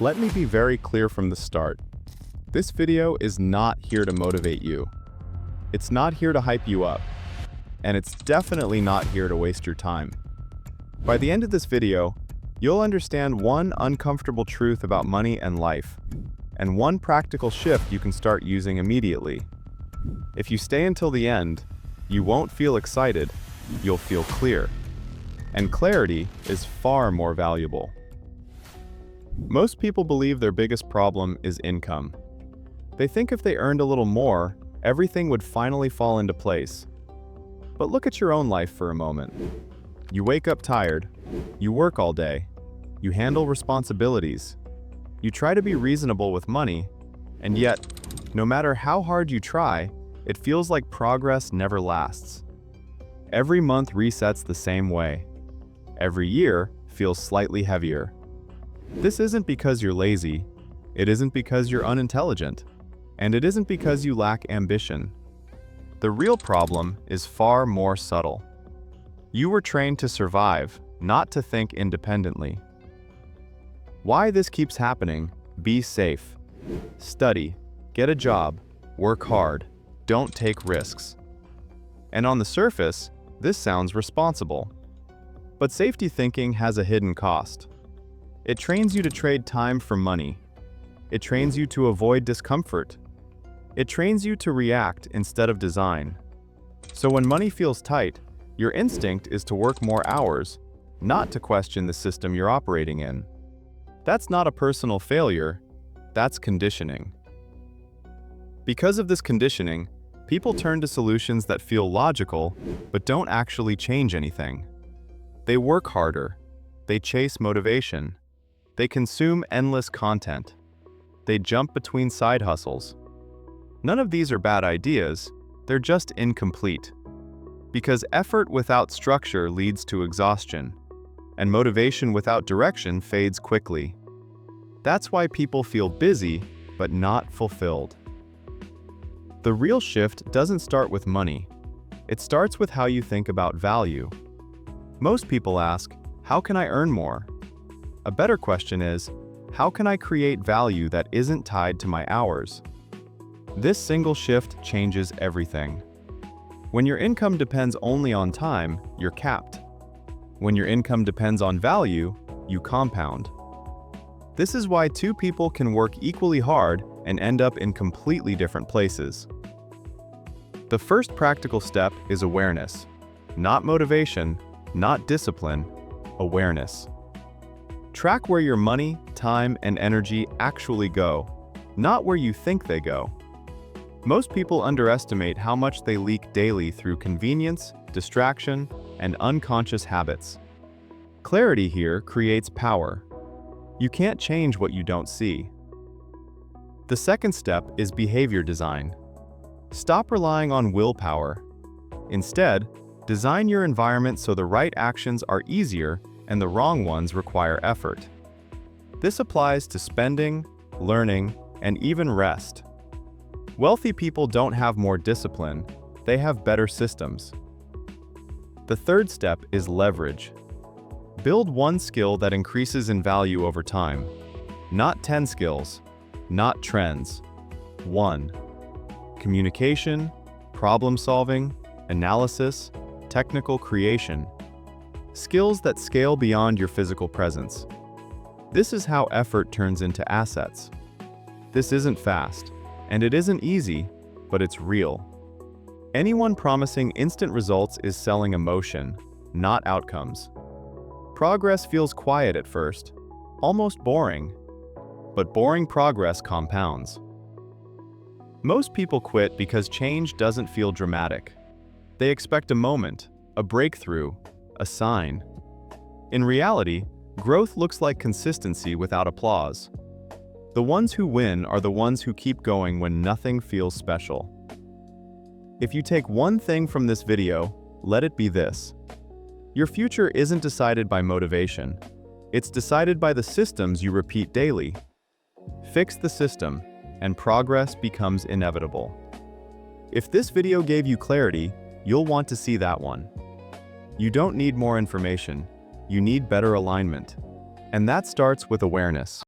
Let me be very clear from the start. This video is not here to motivate you. It's not here to hype you up. And it's definitely not here to waste your time. By the end of this video, you'll understand one uncomfortable truth about money and life, and one practical shift you can start using immediately. If you stay until the end, you won't feel excited, you'll feel clear. And clarity is far more valuable. Most people believe their biggest problem is income. They think if they earned a little more, everything would finally fall into place. But look at your own life for a moment. You wake up tired, you work all day, you handle responsibilities, you try to be reasonable with money, and yet, no matter how hard you try, it feels like progress never lasts. Every month resets the same way. Every year feels slightly heavier. This isn't because you're lazy, it isn't because you're unintelligent, and it isn't because you lack ambition. The real problem is far more subtle. You were trained to survive, not to think independently. Why this keeps happening? Be safe. Study, get a job, work hard, don't take risks. And on the surface, this sounds responsible. But safety thinking has a hidden cost. It trains you to trade time for money. It trains you to avoid discomfort. It trains you to react instead of design. So when money feels tight, your instinct is to work more hours, not to question the system you're operating in. That's not a personal failure, that's conditioning. Because of this conditioning, people turn to solutions that feel logical, but don't actually change anything. They work harder. They chase motivation. They consume endless content. They jump between side hustles. None of these are bad ideas, they're just incomplete. Because effort without structure leads to exhaustion, and motivation without direction fades quickly. That's why people feel busy, but not fulfilled. The real shift doesn't start with money. It starts with how you think about value. Most people ask, how can I earn more? A better question is, how can I create value that isn't tied to my hours? This single shift changes everything. When your income depends only on time, you're capped. When your income depends on value, you compound. This is why two people can work equally hard and end up in completely different places. The first practical step is awareness. Not motivation, not discipline, awareness. Track where your money, time, and energy actually go, not where you think they go. Most people underestimate how much they leak daily through convenience, distraction, and unconscious habits. Clarity here creates power. You can't change what you don't see. The second step is behavior design. Stop relying on willpower. Instead, design your environment so the right actions are easier and the wrong ones require effort. This applies to spending, learning, and even rest. Wealthy people don't have more discipline, they have better systems. The third step is leverage. Build one skill that increases in value over time. Not 10 skills, not trends. 1. Communication, problem solving, analysis, technical creation. Skills that scale beyond your physical presence. This is how effort turns into assets. This isn't fast, and it isn't easy, but it's real. Anyone promising instant results is selling emotion, not outcomes. Progress feels quiet at first, almost boring, but boring progress compounds. Most people quit because change doesn't feel dramatic. They expect a moment, a breakthrough, a sign. In reality, growth looks like consistency without applause. The ones who win are the ones who keep going when nothing feels special. If you take one thing from this video, let it be this. Your future isn't decided by motivation. It's decided by the systems you repeat daily. Fix the system, and progress becomes inevitable. If this video gave you clarity, you'll want to see that one. You don't need more information, you need better alignment. And that starts with awareness.